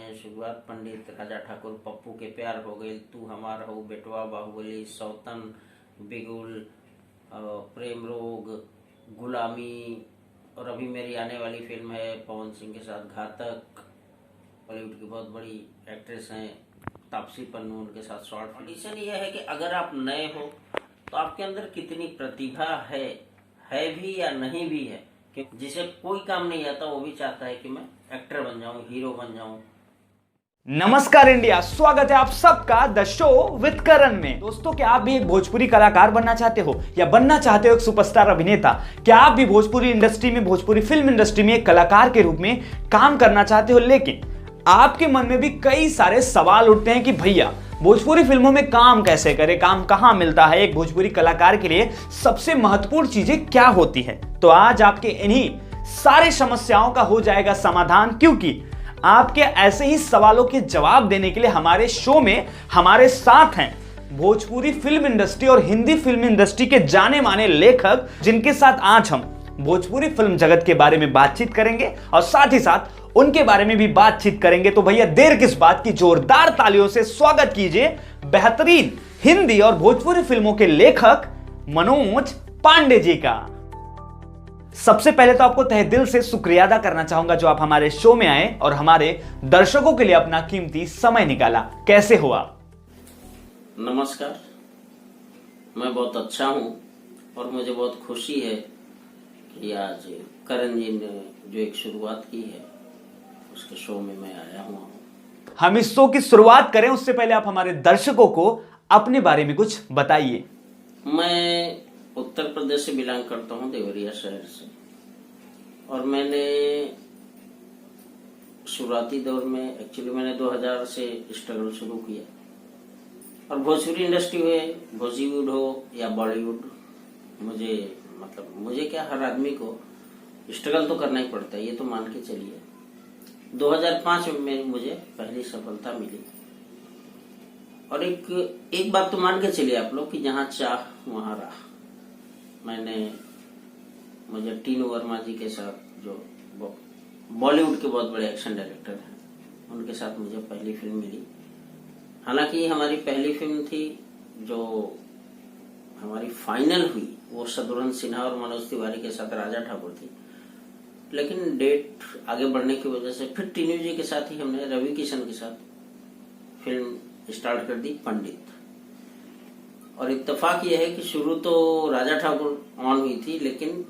हैं। शुरुआत पंडित राजा ठाकुर पप्पू के प्यार हो गई, तू हमार हो, बेटवा बाहुबली, सौतन, बिगुल, प्रेम रोग, गुलामी, और अभी मेरी आने वाली फिल्म है पवन सिंह के साथ घातक। बॉलीवुड की बहुत बड़ी एक्ट्रेस हैं तापसी पन्नू, उनके साथ शॉर्ट। कंडीशन यह है कि अगर आप नए हो तो आपके अंदर कितनी प्रतिभा है भी या नहीं भी है, कि जिसे कोई काम नहीं आता वो भी चाहता है कि मैं एक्टर बन जाऊं, हीरो बन जाऊं। नमस्कार इंडिया, स्वागत है आप सबका द शो विद करण में। दोस्तों, क्या आप भी एक भोजपुरी कलाकार बनना चाहते हो या बनना चाहते हो एक सुपरस्टार अभिनेता? क्या आप भी भोजपुरी इंडस्ट्री में, भोजपुरी फिल्म इंडस्ट्री में एक कलाकार के रूप में काम करना चाहते हो, लेकिन आपके मन में भी कई सारे सवाल उठते हैं कि भैया भोजपुरी फिल्मों में काम कैसे करें, काम कहां मिलता है, एक भोजपुरी कलाकार के लिए सबसे महत्वपूर्ण चीजें क्या होती है? तो आज आपके इन्हीं सारे समस्याओं का हो जाएगा समाधान, क्योंकि आपके ऐसे ही सवालों के जवाब देने के लिए हमारे शो में हमारे साथ हैं भोजपुरी फिल्म इंडस्ट्री और हिंदी फिल्म इंडस्ट्री के जाने माने लेखक, जिनके साथ आज हम भोजपुरी फिल्म जगत के बारे में बातचीत करेंगे और साथ ही साथ उनके बारे में भी बातचीत करेंगे। तो भैया देर किस बात की, जोरदार तालियों से स्वागत कीजिए बेहतरीन हिंदी और भोजपुरी फिल्मों के लेखक मनोज पांडे जी का। सबसे पहले तो आपको तहे दिल से शुक्रिया अदा करना चाहूंगा जो आप हमारे शो में आए और हमारे दर्शकों के लिए अपना कीमती समय निकाला। कैसे हो आप? नमस्कार, मैं बहुत अच्छा हूं और मुझे बहुत खुशी है कि आज करण जी ने जो एक शुरुआत की है उसके शो में मैं आया हुआ हूं। हम इस शो की शुरुआत करें उससे पहले आप हमारे दर्शकों को अपने बारे में कुछ बताइए। मैं उत्तर प्रदेश से बिलोंग करता हूं, देवरिया शहर से, और मैंने शुरुआती दौर में एक्चुअली मैंने 2000 से स्ट्रगल शुरू किया। और भोजपुरी इंडस्ट्री में बॉलीवुड हो या बॉलीवुड, मुझे क्या, हर आदमी को स्ट्रगल तो करना ही पड़ता है, ये तो मान के चलिए। 2005 में मुझे पहली सफलता मिली। और एक बात तो मान के चलिए आप लोग कि जहां चाह वहां राह। मुझे टीनू वर्मा जी के साथ, जो बॉलीवुड के बहुत बड़े एक्शन डायरेक्टर हैं, उनके साथ मुझे पहली फिल्म मिली। हालांकि हमारी पहली फिल्म थी जो हमारी फाइनल हुई वो शत्रुघ्न सिन्हा और मनोज तिवारी के साथ राजा ठाकुर थी, लेकिन डेट आगे बढ़ने की वजह से फिर टीनू जी के साथ ही हमने रवि किशन के साथ फिल्म स्टार्ट कर दी पंडित। और इत्तेफाक यह है कि शुरू तो राजा ठाकुर ऑन हुई थी, लेकिन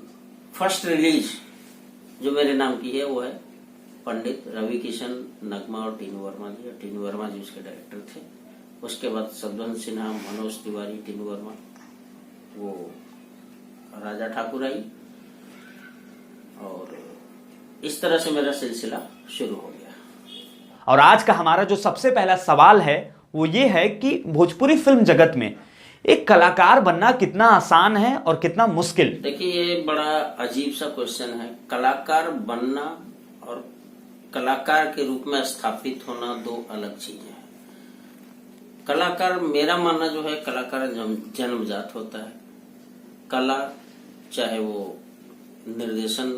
फर्स्ट रिलीज जो मेरे नाम की है वो है पंडित। रवि किशन, नगमा और टीनू वर्मा जी, टीनू वर्मा जी उसके डायरेक्टर थे। उसके बाद शत्रुघ्न सिन्हा, मनोज तिवारी, टीनू वर्मा, वो राजा ठाकुर आई, और इस तरह से मेरा सिलसिला शुरू हो गया। और आज का हमारा जो सबसे पहला सवाल है वो ये है कि भोजपुरी फिल्म जगत में एक कलाकार बनना कितना आसान है और कितना मुश्किल? देखिए, ये बड़ा अजीब सा क्वेश्चन है। कलाकार बनना और कलाकार के रूप में स्थापित होना दो अलग चीजें हैं। कलाकार, मेरा मानना जो है, कलाकार जन्मजात होता है। कला चाहे वो निर्देशन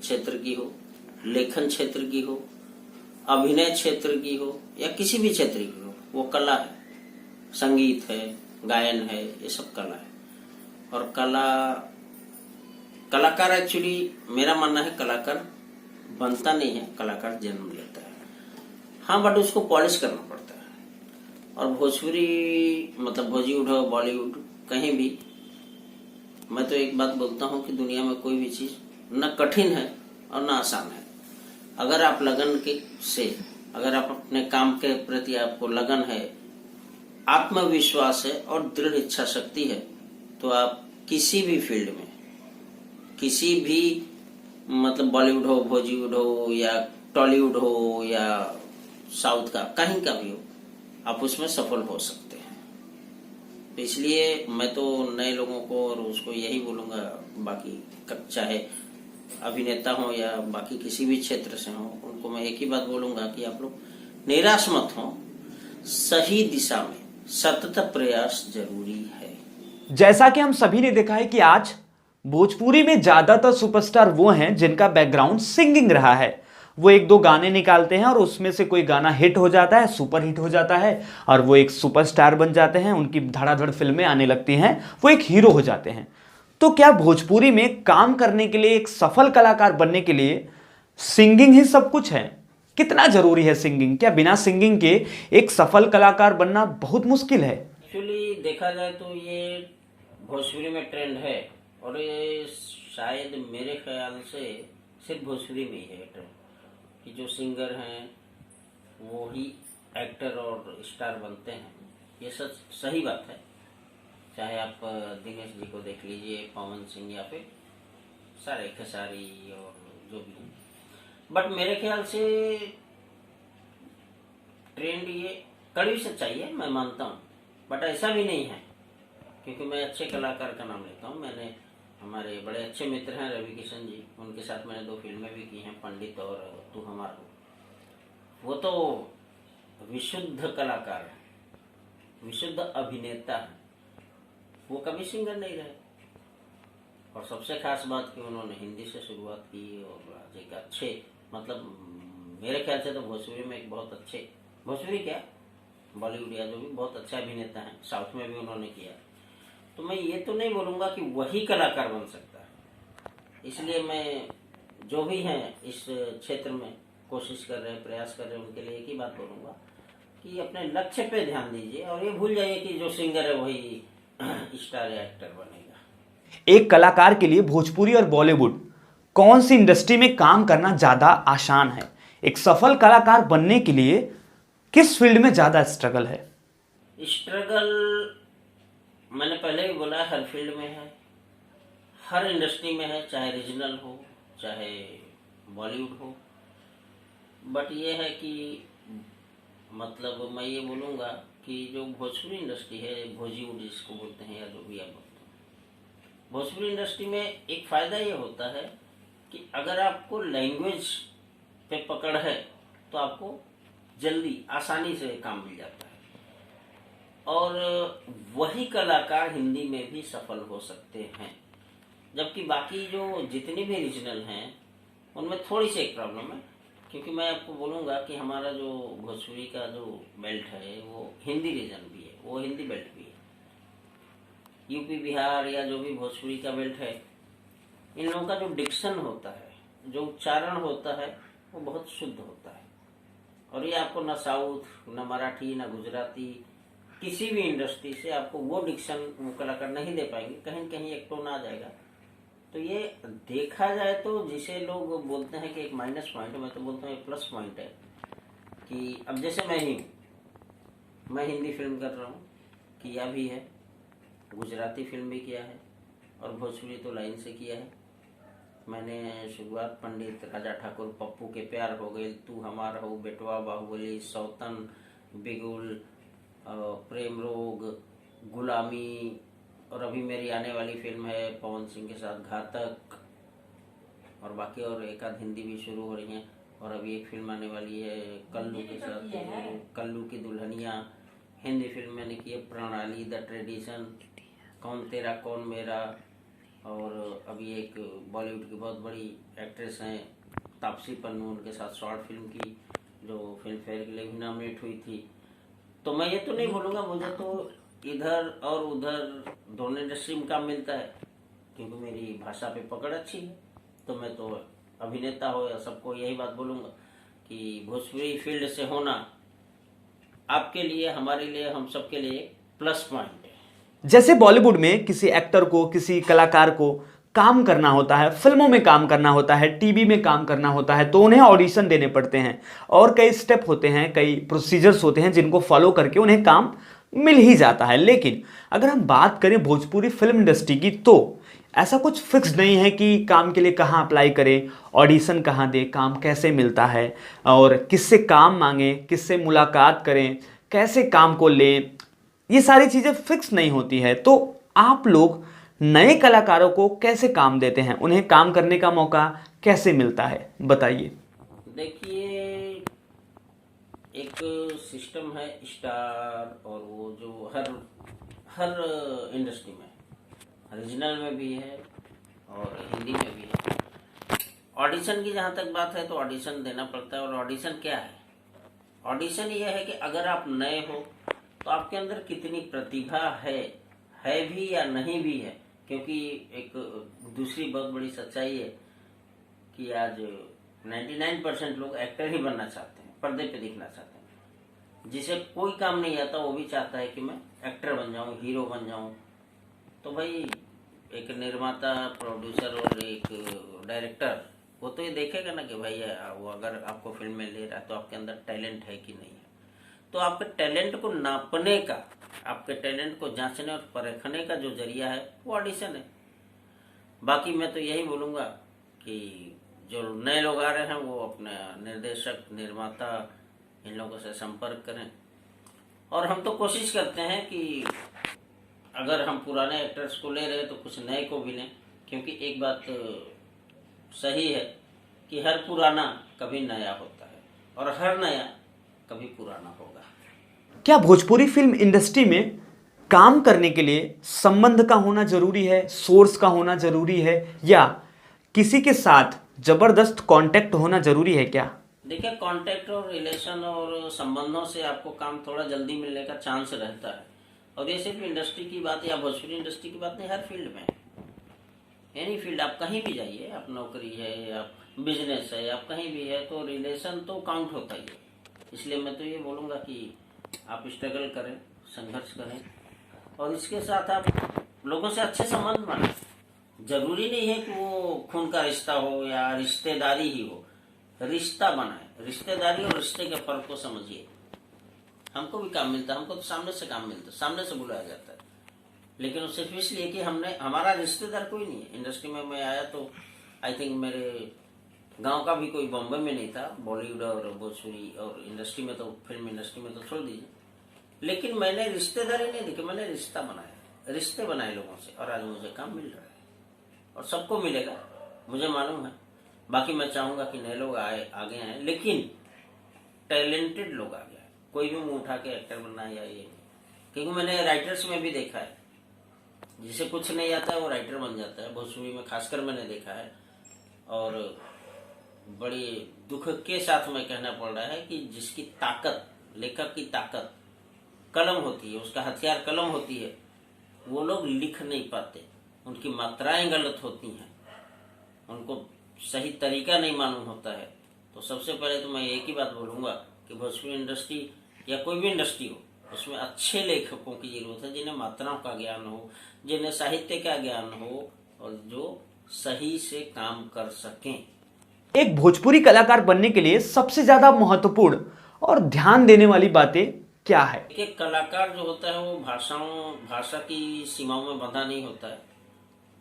क्षेत्र की हो, लेखन क्षेत्र की हो, अभिनय क्षेत्र की हो, या किसी भी क्षेत्र की हो, वो कला है। संगीत है, गायन है, ये सब कला है। और कलाकार एक्चुअली, मेरा मानना है, कलाकार बनता नहीं है, कलाकार जन्म लेता है। हाँ, बट उसको पॉलिश करना पड़ता है। और भोजपुरी बॉलीवुड हो, बॉलीवुड, कहीं भी, मैं तो एक बात बोलता हूं कि दुनिया में कोई भी चीज न कठिन है और न आसान है। अगर आप लगन से, अगर आप अपने काम के प्रति आपको लगन है, आत्मविश्वास है और दृढ़ इच्छा शक्ति है, तो आप किसी भी फील्ड में, किसी भी बॉलीवुड हो, बॉलीवुड हो या टॉलीवुड हो या साउथ का, कहीं का भी हो, आप उसमें सफल हो सकते हैं। तो इसलिए मैं तो नए लोगों को और उसको यही बोलूंगा, बाकी चाहे अभिनेता हो या बाकी किसी भी क्षेत्र से हो, उनको मैं एक ही बात बोलूंगा कि आप लोग निराश मत हो, सही दिशा में सतत प्रयास जरूरी है। जैसा कि हम सभी ने देखा है कि आज भोजपुरी में ज्यादातर सुपरस्टार वो हैं जिनका बैकग्राउंड सिंगिंग रहा है, वो एक दो गाने निकालते हैं और उसमें से कोई गाना हिट हो जाता है, सुपर हिट हो जाता है और वो एक सुपरस्टार बन जाते हैं, उनकी धड़ाधड़ फिल्में आने लगती हैं, वो एक हीरो हो जाते हैं। तो क्या भोजपुरी में काम करने के लिए, एक सफल कलाकार बनने के लिए सिंगिंग ही सब कुछ है? कितना जरूरी है सिंगिंग? क्या बिना सिंगिंग के एक सफल कलाकार बनना बहुत मुश्किल है? एक्चुअली देखा जाए तो ये भोजपुरी में ट्रेंड है और ये शायद मेरे ख्याल से सिर्फ भोजपुरी में ही है ट्रेंड कि जो सिंगर हैं वो ही एक्टर और स्टार बनते हैं। ये सच सही बात है। चाहे आप दिनेश जी को देख लीजिए, पवन सिंह या फिर सारे खेसारी और जो भी हैं। बट मेरे ख्याल से ट्रेंड ये कड़वी सच्चाई है, मैं मानता हूँ, बट ऐसा भी नहीं है क्योंकि मैं अच्छे कलाकार का नाम लेता हूँ। मैंने हमारे बड़े अच्छे मित्र हैं रवि किशन जी, उनके साथ मैंने 2 फिल्में भी की हैं, पंडित और तू हमारा हो। वो तो विशुद्ध कलाकार है, विशुद्ध अभिनेता है, वो कभी सिंगर नहीं रहे। और सबसे खास बात कि उन्होंने हिंदी से शुरुआत की और आज एक अच्छे, मतलब मेरे ख्याल से तो भोजपुरी में एक बहुत अच्छे, भोजपुरी क्या बॉलीवुड या जो भी बहुत अच्छे अभिनेता हैं, साउथ में भी उन्होंने किया। तो मैं ये तो नहीं बोलूँगा कि वही कलाकार बन सकता है। इसलिए मैं जो भी हैं इस क्षेत्र में कोशिश कर रहे हैं, प्रयास कर रहे हैं, उनके लिए एक ही बात बोलूँगा कि अपने लक्ष्य पे ध्यान दीजिए और ये भूल जाइए कि जो सिंगर है वही स्टार या एक्टर बनेगा। एक कलाकार के लिए भोजपुरी और बॉलीवुड कौन सी इंडस्ट्री में काम करना ज्यादा आसान है? एक सफल कलाकार बनने के लिए किस फील्ड में ज्यादा स्ट्रगल है? स्ट्रगल मैंने पहले भी बोला, हर फील्ड में है, हर इंडस्ट्री में है, चाहे रीजनल हो चाहे बॉलीवुड हो। बट ये है कि मतलब मैं ये बोलूँगा कि जो भोजपुरी इंडस्ट्री है, भोजीवुड जिसको बोलते हैं या जो भी आप बोलते हैं, भोजपुरी इंडस्ट्री में एक फ़ायदा ये होता है कि अगर आपको लैंग्वेज पे पकड़ है तो आपको जल्दी आसानी से काम मिल जाता है और वही कलाकार हिंदी में भी सफल हो सकते हैं। जबकि बाकी जो जितनी भी रीजनल हैं उनमें थोड़ी सी एक प्रॉब्लम है, क्योंकि मैं आपको बोलूँगा कि हमारा जो भोजपुरी का जो बेल्ट है वो हिंदी रीजन भी है, वो हिंदी बेल्ट भी है। यूपी बिहार या जो भी भोजपुरी का बेल्ट है, इन लोगों का जो डिक्शन होता है, जो उच्चारण होता है, वो बहुत शुद्ध होता है। और ये आपको ना साउथ, ना मराठी, ना गुजराती, किसी भी इंडस्ट्री से आपको वो डिक्शन वो कलाकार नहीं दे पाएंगे। कहीं कहीं एक टोन आ जाएगा। तो ये देखा जाए तो जिसे लोग बोलते हैं कि एक माइनस पॉइंट, मैं तो बोलता हूँ एक प्लस पॉइंट है कि अब जैसे मैं ही, मैं हिंदी फिल्म कर रहा हूँ, किया भी है, गुजराती फिल्म भी किया है और भोजपुरी तो लाइन से किया है। मैंने शुरुआत पंडित, राजा ठाकुर, पप्पू के प्यार हो गए, तू हमारा हो, बेटवा, बाहुबली, सौतन, बिगुल, प्रेम रोग, गुलामी, और अभी मेरी आने वाली फिल्म है पवन सिंह के साथ घातक, और बाकी और एक आध हिंदी भी शुरू हो रही हैं। और अभी एक फिल्म आने वाली है कल्लू के साथ, कल्लू की दुल्हनिया। हिंदी फिल्म मैंने की है प्रणाली, द ट्रेडिशन, कौन तेरा कौन मेरा, और अभी एक बॉलीवुड की बहुत बड़ी एक्ट्रेस हैं तापसी पन्नू, उनके साथ शॉर्ट फिल्म की जो फिल्म फेयर के लिए भी नॉमिनेट हुई थी। तो मैं ये तो नहीं बोलूँगा, मुझे तो इधर और उधर दोनों इंडस्ट्री में काम मिलता है क्योंकि मेरी भाषा पे पकड़ अच्छी है। तो मैं तो अभिनेता हो या सबको यही बात बोलूँगा कि भोजपुरी फील्ड से होना आपके लिए, हमारे लिए, हम सबके लिए प्लस पॉइंट है। जैसे बॉलीवुड में किसी एक्टर को, किसी कलाकार को काम करना होता है, फिल्मों में काम करना होता है, टीवी में काम करना होता है, तो उन्हें ऑडिशन देने पड़ते हैं और कई स्टेप होते हैं, कई प्रोसीजर्स होते हैं जिनको फॉलो करके उन्हें काम मिल ही जाता है। लेकिन अगर हम बात करें भोजपुरी फिल्म इंडस्ट्री की, तो ऐसा कुछ फिक्स नहीं है कि काम के लिए कहाँ अप्लाई करें, ऑडिशन कहाँ दें, काम कैसे मिलता है और किससे काम मांगें, किससे मुलाकात करें, कैसे काम को लें, ये सारी चीज़ें फिक्स नहीं होती है। तो आप लोग नए कलाकारों को कैसे काम देते हैं, उन्हें काम करने का मौका कैसे मिलता है, बताइए। देखिए, एक सिस्टम है स्टार, और वो जो हर इंडस्ट्री में, रीजनल में भी है और हिंदी में भी है। ऑडिशन की जहाँ तक बात है तो ऑडिशन देना पड़ता है। और ऑडिशन क्या है? ऑडिशन ये है कि अगर आप नए हो तो आपके अंदर कितनी प्रतिभा है भी या नहीं भी है। क्योंकि एक दूसरी बहुत बड़ी सच्चाई है कि आज 99% लोग एक्टर ही बनना चाहते हैं, पर्दे पे दिखना चाहते हैं। जिसे कोई काम नहीं आता वो भी चाहता है कि मैं एक्टर बन जाऊं, हीरो बन जाऊं। तो भाई एक निर्माता, प्रोड्यूसर और एक डायरेक्टर वो तो ये देखेगा ना कि भाई वो अगर आपको फिल्म में ले रहा है तो आपके अंदर टैलेंट है कि नहीं है। तो आपके टैलेंट को नापने का, आपके टैलेंट को जांचने और परखने का जो जरिया है वो ऑडिशन है। बाकी मैं तो यही बोलूँगा कि जो नए लोग आ रहे हैं वो अपने निर्देशक, निर्माता इन लोगों से संपर्क करें। और हम तो कोशिश करते हैं कि अगर हम पुराने एक्टर्स को ले रहे हैं तो कुछ नए को भी लें। क्योंकि एक बात सही है कि हर पुराना कभी नया होता है और हर नया कभी पुराना होगा। क्या भोजपुरी फिल्म इंडस्ट्री में काम करने के लिए संबंध का होना जरूरी है, सोर्स का होना जरूरी है, या किसी के साथ जबरदस्त कांटेक्ट होना जरूरी है क्या? देखिए, कांटेक्ट और रिलेशन और संबंधों से आपको काम थोड़ा जल्दी मिलने का चांस रहता है। और ये सिर्फ इंडस्ट्री की बात या भोजपुरी इंडस्ट्री की बात नहीं, हर फील्ड में, एनी फील्ड, आप कहीं भी जाइए, आप नौकरी है, आप बिजनेस है, आप कहीं भी है, तो रिलेशन तो काउंट होता ही है। इसलिए मैं तो ये बोलूँगा कि आप स्ट्रगल करें, संघर्ष करें और इसके साथ आप लोगों से अच्छे संबंध बनाएं। जरूरी नहीं है कि वो खून का रिश्ता हो या रिश्तेदारी ही हो, रिश्ता बनाए। रिश्तेदारी और रिश्ते के फर्क को समझिए। हमको भी काम मिलता है, हमको तो सामने से काम मिलता है, सामने से बुलाया जाता है, लेकिन वो सिर्फ इसलिए कि हमारा रिश्तेदार कोई नहीं है। इंडस्ट्री में मैं आया तो आई थिंक मेरे गांव का भी कोई बॉम्बे में नहीं था। बॉलीवुड और भोजपुरी और इंडस्ट्री में तो, फिल्म इंडस्ट्री में तो छोड़ दीजिए, लेकिन मैंने रिश्तेदारी नहीं देखी, मैंने रिश्ता बनाया, रिश्ते बनाए लोगों से, और आज मुझे काम मिल रहा है और सबको मिलेगा, मुझे मालूम है। बाकी मैं चाहूंगा कि नए लोग आगे आए, लेकिन टैलेंटेड लोग आगे आए। कोई भी मुंह उठा के एक्टर बनना या ये, क्योंकि मैंने राइटर्स में भी देखा है, जिसे कुछ नहीं आता है वो राइटर बन जाता है। भोजपुरी में खासकर मैंने देखा है। और बड़ी दुख के साथ में कहना पड़ रहा है कि जिसकी ताकत, लेखक की ताकत कलम होती है, उसका हथियार कलम होती है, वो लोग लिख नहीं पाते, उनकी मात्राएं गलत होती हैं, उनको सही तरीका नहीं मालूम होता है। तो सबसे पहले तो मैं एक ही बात बोलूँगा कि भोजपुरी इंडस्ट्री या कोई भी इंडस्ट्री हो, उसमें अच्छे लेखकों की जरूरत है, जिन्हें मात्राओं का ज्ञान हो, जिन्हें साहित्य का ज्ञान हो और जो सही से काम कर सकें। एक भोजपुरी कलाकार बनने के लिए सबसे ज्यादा महत्वपूर्ण और ध्यान देने वाली बातें क्या है? एक कलाकार जो होता है वो भाषा की सीमाओं में बंधा नहीं होता है।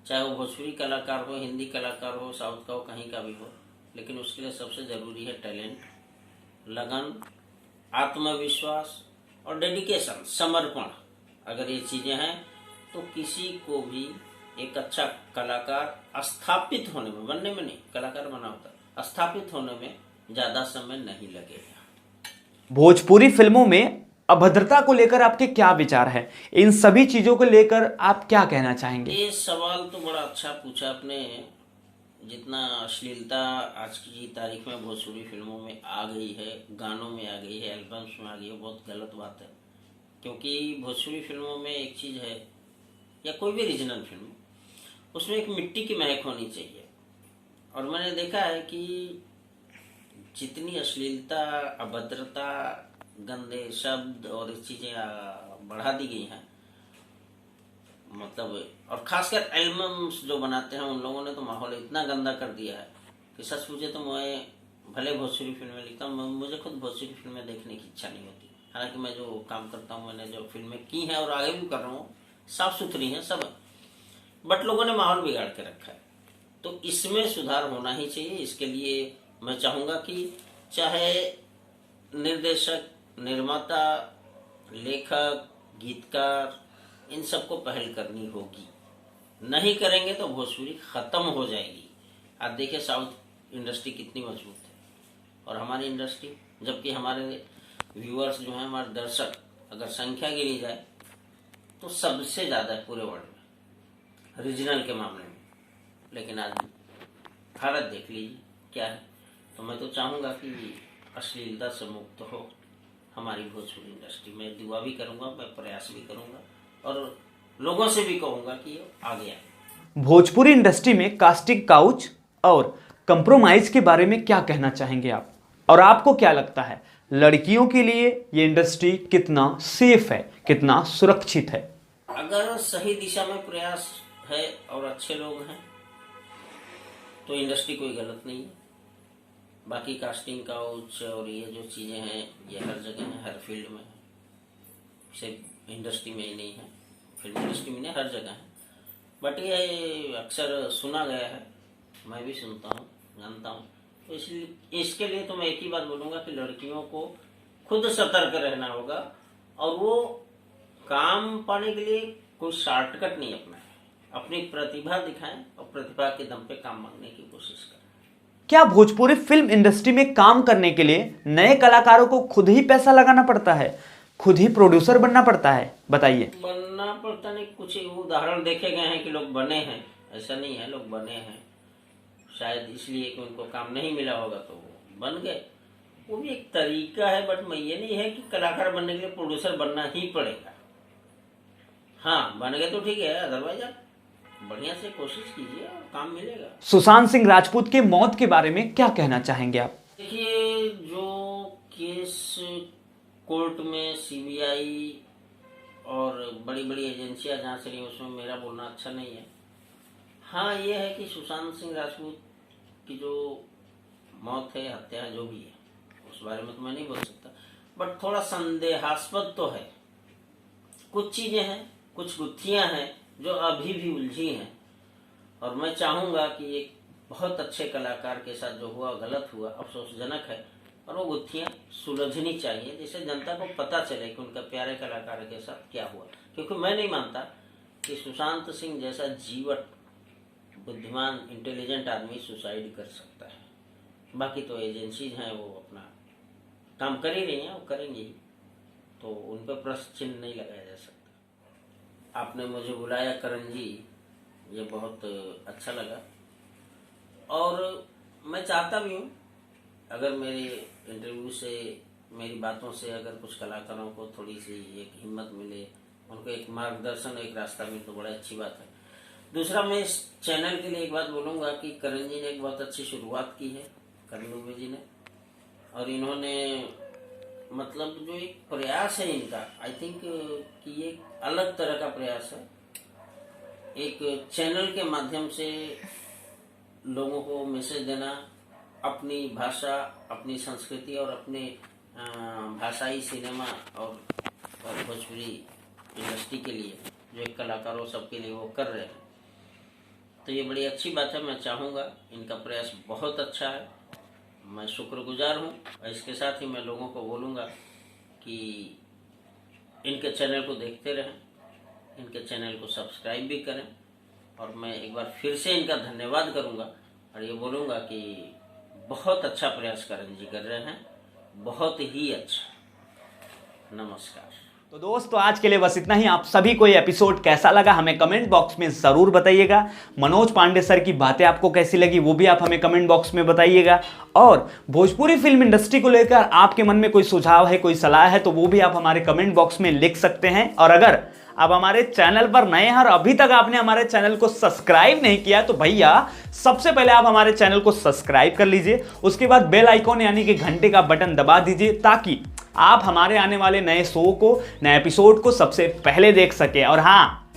चाहे वो भोजपुरी कलाकार हो, हिंदी कलाकार हो, साउथ का हो, कहीं का भी हो, लेकिन उसके लिए सबसे जरूरी है टैलेंट, लगन, आत्मविश्वास और डेडिकेशन, समर्पण। अगर ये चीजें हैं तो किसी को भी एक अच्छा कलाकार स्थापित होने में, बनने में नहीं, कलाकार बना होता है, स्थापित होने में ज्यादा समय नहीं लगेगा। भोजपुरी फिल्मों में अभद्रता को लेकर आपके क्या विचार है? इन सभी चीजों को लेकर आप क्या कहना चाहेंगे? ये सवाल तो बड़ा अच्छा पूछा आपने। जितना अश्लीलता आज की तारीख में भोजपुरी फिल्मों में आ गई है, गानों में आ गई है, एल्बम्स में आ गई है, बहुत गलत बात है। क्योंकि भोजपुरी फिल्मों में एक चीज है, या कोई भी रीजनल फिल्म, उसमें एक मिट्टी की महक होनी चाहिए। और मैंने देखा है कि जितनी अश्लीलता, अभद्रता, गंदे शब्द और चीजें बढ़ा दी गई हैं, मतलब, और खासकर एल्बम्स जो बनाते हैं उन लोगों ने तो माहौल इतना गंदा कर दिया है कि सच पूछे तो मैं भले भोजपुरी फिल्में लिखता हूँ, मुझे खुद भोजपुरी फिल्में देखने की इच्छा नहीं होती। हालांकि मैं जो काम करता हूँ, मैंने जो फिल्में की हैं और आगे भी कर रहा हूँ, साफ सुथरी हैं सब, बट लोगों ने माहौल बिगाड़ के रखा है। तो इसमें सुधार होना ही चाहिए। इसके लिए मैं चाहूँगा कि चाहे निर्देशक, निर्माता, लेखक, गीतकार, इन सबको पहल करनी होगी। नहीं करेंगे तो भोजपुरी खत्म हो जाएगी। आप देखिए साउथ इंडस्ट्री कितनी मजबूत है, और हमारी इंडस्ट्री, जबकि हमारे व्यूअर्स जो हैं, हमारे दर्शक, अगर संख्या गिनी जाए तो सबसे ज़्यादा है पूरे वर्ल्ड में रीजनल के मामले में। लेकिन आज भारत देख लीजिए, क्या है। तो मैं तो चाहूँगा कि अश्लीलता से मुक्त हो हमारी भोजपुरी इंडस्ट्री। मैं दुआ भी करूँगा, मैं प्रयास भी करूँगा और लोगों से भी कहूँगा कि ये आगे आए। भोजपुरी इंडस्ट्री में कास्टिंग काउच और कंप्रोमाइज के बारे में क्या कहना चाहेंगे आप, और आपको क्या लगता है लड़कियों के लिए ये इंडस्ट्री कितना सेफ है, कितना सुरक्षित है? अगर सही दिशा में प्रयास है और अच्छे लोग हैं तो इंडस्ट्री कोई गलत नहीं है। बाकी कास्टिंग काउच और ये जो चीज़ें हैं ये हर जगह हैं, हर फील्ड में है, सिर्फ इंडस्ट्री में ही नहीं है, फिल्म इंडस्ट्री में नहीं, हर जगह है। बट ये अक्सर सुना गया है, मैं भी सुनता हूँ, जानता हूँ। तो इसलिए इसके लिए तो मैं एक ही बात बोलूँगा कि लड़कियों को खुद सतर्क रहना होगा और वो काम पाने के लिए कोई शॉर्टकट नहीं अपनाए, अपनी प्रतिभा दिखाएं और प्रतिभा के दम पे काम मांगने की कोशिश करें। क्या भोजपुरी फिल्म इंडस्ट्री में काम करने के लिए नए कलाकारों को खुद ही पैसा लगाना पड़ता है, खुद ही प्रोड्यूसर बनना पड़ता है? बताइए। बनना पड़ता नहीं, कुछ उदाहरण देखे गए हैं कि लोग बने हैं, ऐसा नहीं है, लोग बने हैं शायद इसलिए कि उनको काम नहीं मिला होगा तो वो बन गए। वो भी एक तरीका है, बट मैं ये नहीं है कि कलाकार बनने के लिए प्रोड्यूसर बनना ही पड़ेगा। हाँ, बन गए तो ठीक है, अदरवाइज आप बढ़िया से कोशिश कीजिए और काम मिलेगा। सुशांत सिंह राजपूत के मौत के बारे में क्या कहना चाहेंगे आप? देखिए, जो केस कोर्ट में सीबीआई और बड़ी बड़ी एजेंसियां जांच रही हैं उसमें मेरा बोलना अच्छा नहीं है। हाँ, ये है कि सुशांत सिंह राजपूत की जो मौत है, हत्या है, जो भी है, उस बारे में तो मैं नहीं बोल सकता, बट थोड़ा संदेहास्पद तो है। कुछ चीजें हैं, कुछ गुत्थियां हैं जो अभी भी उलझी हैं और मैं चाहूँगा कि एक बहुत अच्छे कलाकार के साथ जो हुआ गलत हुआ, अफसोसजनक है और वो गुत्थियाँ सुलझनी चाहिए जिससे जनता को पता चले कि उनका प्यारे कलाकार के साथ क्या हुआ। क्योंकि मैं नहीं मानता कि सुशांत सिंह जैसा जीवट, बुद्धिमान, इंटेलिजेंट आदमी सुसाइड कर सकता है। बाकी तो एजेंसीज हैं वो अपना काम कर ही रही हैं, वो करेंगी, तो उन पर प्रश्न चिन्ह नहीं लगाया जा सकता। आपने मुझे बुलाया करण जी, ये बहुत अच्छा लगा और मैं चाहता भी हूँ अगर मेरे इंटरव्यू से, मेरी बातों से अगर कुछ कलाकारों को थोड़ी सी एक हिम्मत मिले, उनको एक मार्गदर्शन, एक रास्ता मिले तो बड़ा अच्छी बात है। दूसरा, मैं इस चैनल के लिए एक बात बोलूँगा कि करण जी ने एक बहुत अच्छी शुरुआत की है, करण दुबे जी ने, और इन्होंने मतलब जो एक प्रयास है इनका, आई थिंक कि ये अलग तरह का प्रयास है। एक चैनल के माध्यम से लोगों को मैसेज देना, अपनी भाषा, अपनी संस्कृति और अपने भाषाई सिनेमा और भोजपुरी इंडस्ट्री के लिए जो एक कलाकारों सबके लिए वो कर रहे हैं, तो ये बड़ी अच्छी बात है। मैं चाहूँगा, इनका प्रयास बहुत अच्छा है, मैं शुक्रगुजार हूँ। और इसके साथ ही मैं लोगों को बोलूँगा कि इनके चैनल को देखते रहें, इनके चैनल को सब्सक्राइब भी करें और मैं एक बार फिर से इनका धन्यवाद करूँगा और ये बोलूँगा कि बहुत अच्छा प्रयास करण जी कर रहे हैं, बहुत ही अच्छा। नमस्कार। तो दोस्तों, आज के लिए बस इतना ही। आप सभी को ये एपिसोड कैसा लगा हमें कमेंट बॉक्स में ज़रूर बताइएगा। मनोज पांडे सर की बातें आपको कैसी लगी वो भी आप हमें कमेंट बॉक्स में बताइएगा। और भोजपुरी फिल्म इंडस्ट्री को लेकर आपके मन में कोई सुझाव है, कोई सलाह है तो वो भी आप हमारे कमेंट बॉक्स में लिख सकते हैं। और अगर आप हमारे चैनल पर नए हैं और अभी तक आपने हमारे चैनल को सब्सक्राइब नहीं किया तो भैया सबसे पहले आप हमारे चैनल को सब्सक्राइब कर लीजिए, उसके बाद बेल आइकॉन यानी कि घंटे का बटन दबा दीजिए ताकि आप हमारे आने वाले नए शो को, नए एपिसोड को सबसे पहले देख सके। और हाँ,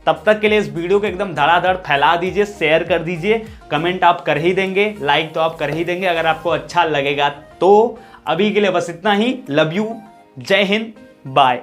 तब तक के लिए इस वीडियो को एकदम धड़ाधड़ फैला दीजिए, शेयर कर दीजिए, कमेंट आप कर ही देंगे, लाइक तो आप कर ही देंगे अगर आपको अच्छा लगेगा तो। अभी के लिए बस इतना ही। लव यू, जय हिंद, बाय।